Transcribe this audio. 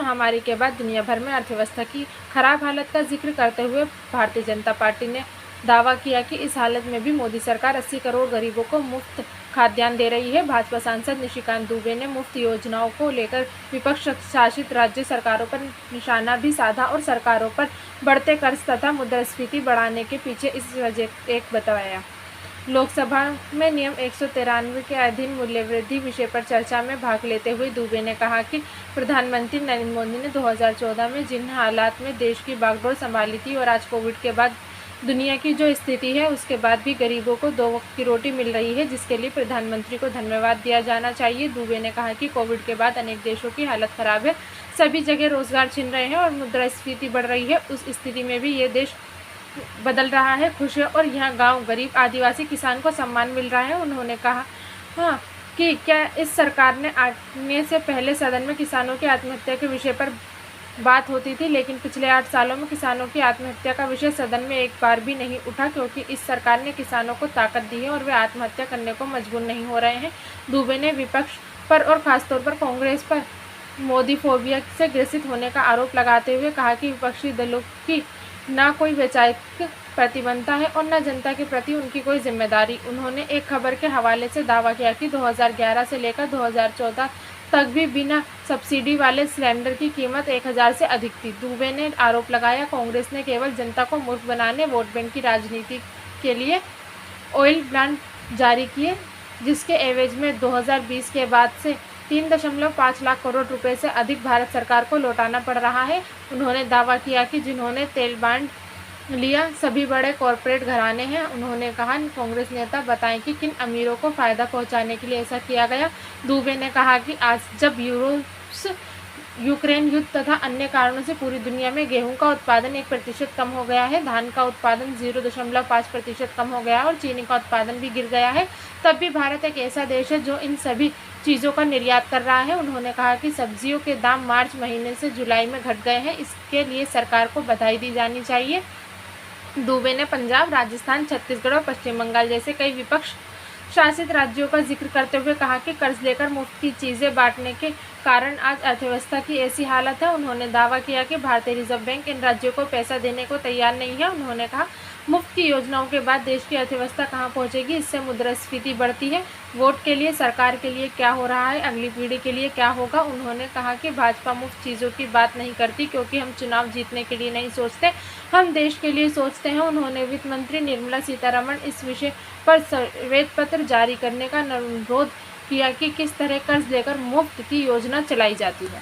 महामारी के बाद दुनिया भर में अर्थव्यवस्था की खराब हालत का जिक्र करते हुए भारतीय जनता पार्टी ने दावा किया कि इस हालत में भी मोदी सरकार 80 करोड़ गरीबों को मुफ्त खाद्यान्न दे रही है। भाजपा सांसद निशिकांत दुबे ने मुफ्त योजनाओं को लेकर विपक्ष शासित राज्य सरकारों पर निशाना भी साधा और सरकारों पर बढ़ते कर्ज तथा मुद्रास्फीति बढ़ाने के पीछे इस वजह एक बताया। लोकसभा में नियम 193 के अधीन मूल्य वृद्धि विषय पर चर्चा में भाग लेते हुए दुबे ने कहा कि प्रधानमंत्री नरेंद्र मोदी ने 2014 में जिन हालात में देश की बागडोर संभाली थी और आज कोविड के बाद दुनिया की जो स्थिति है उसके बाद भी गरीबों को 2 वक्त की रोटी मिल रही है, जिसके लिए प्रधानमंत्री को धन्यवाद दिया जाना चाहिए। दुबे ने कहा कि कोविड के बाद अनेक देशों की हालत खराब है, सभी जगह रोजगार छिन रहे हैं और मुद्रास्फीति बढ़ रही है। उस स्थिति में भी ये देश बदल रहा है, खुश है और यहाँ गांव गरीब आदिवासी किसान को सम्मान मिल रहा है। उन्होंने कहा कि क्या इस सरकार ने आने से पहले सदन में किसानों की आत्महत्या के विषय पर बात होती थी, लेकिन पिछले 8 सालों में किसानों की आत्महत्या का विषय सदन में एक बार भी नहीं उठा, क्योंकि इस सरकार ने किसानों को ताकत दी है और वे आत्महत्या करने को मजबूर नहीं हो रहे हैं। दुबे ने विपक्ष पर और खासतौर पर कांग्रेस पर मोदी फोबिया से ग्रसित होने का आरोप लगाते हुए कहा कि विपक्षी दलों की न कोई वैचारिक प्रतिबद्धता है और न जनता के प्रति उनकी कोई जिम्मेदारी। उन्होंने एक खबर के हवाले से दावा किया कि 2011 से लेकर 2014 तक भी बिना सब्सिडी वाले सिलेंडर की कीमत 1000 से अधिक थी। दुबे ने आरोप लगाया कांग्रेस ने केवल जनता को मूर्ख बनाने, वोट बैंक की राजनीति के लिए ऑयल बॉन्ड जारी किए, जिसके एवज में 2020 के बाद से 3.5 लाख करोड़ रुपए से अधिक भारत सरकार को लौटाना पड़ रहा है। उन्होंने दावा किया कि जिन्होंने तेल बॉन्ड लिया सभी बड़े कॉरपोरेट घराने हैं। उन्होंने कहा कांग्रेस नेता बताएं कि किन अमीरों को फायदा पहुंचाने के लिए ऐसा किया गया। दुबे ने कहा कि आज जब यूक्रेन युद्ध तथा अन्य कारणों से पूरी दुनिया में गेहूं का उत्पादन 1% कम हो गया है, धान का उत्पादन 0.5% कम हो गया और चीनी का उत्पादन भी गिर गया है, तब भी भारत एक ऐसा देश है जो इन सभी चीज़ों का निर्यात कर रहा है। उन्होंने कहा कि सब्जियों के दाम मार्च महीने से जुलाई में घट गए हैं, इसके लिए सरकार को बधाई दी जानी चाहिए। दुबे ने पंजाब, राजस्थान, छत्तीसगढ़ और पश्चिम बंगाल जैसे कई विपक्ष शासित राज्यों का जिक्र करते हुए कहा कि कर्ज लेकर मुफ्त की चीज़ें बांटने के कारण आज अर्थव्यवस्था की ऐसी हालत है। उन्होंने दावा किया कि भारतीय रिजर्व बैंक इन राज्यों को पैसा देने को तैयार नहीं है। उन्होंने कहा मुफ्त की योजनाओं के बाद देश की अर्थव्यवस्था कहां पहुंचेगी, इससे मुद्रास्फीति बढ़ती है। वोट के लिए सरकार के लिए क्या हो रहा है, अगली पीढ़ी के लिए क्या होगा। उन्होंने कहा कि भाजपा मुफ्त चीज़ों की बात नहीं करती, क्योंकि हम चुनाव जीतने के लिए नहीं सोचते, हम देश के लिए सोचते हैं। उन्होंने वित्त मंत्री निर्मला सीतारमण इस विषय पर श्वेत पत्र जारी करने का अनुरोध किया कि किस तरह कर्ज लेकर मुफ्त की योजना चलाई जाती है।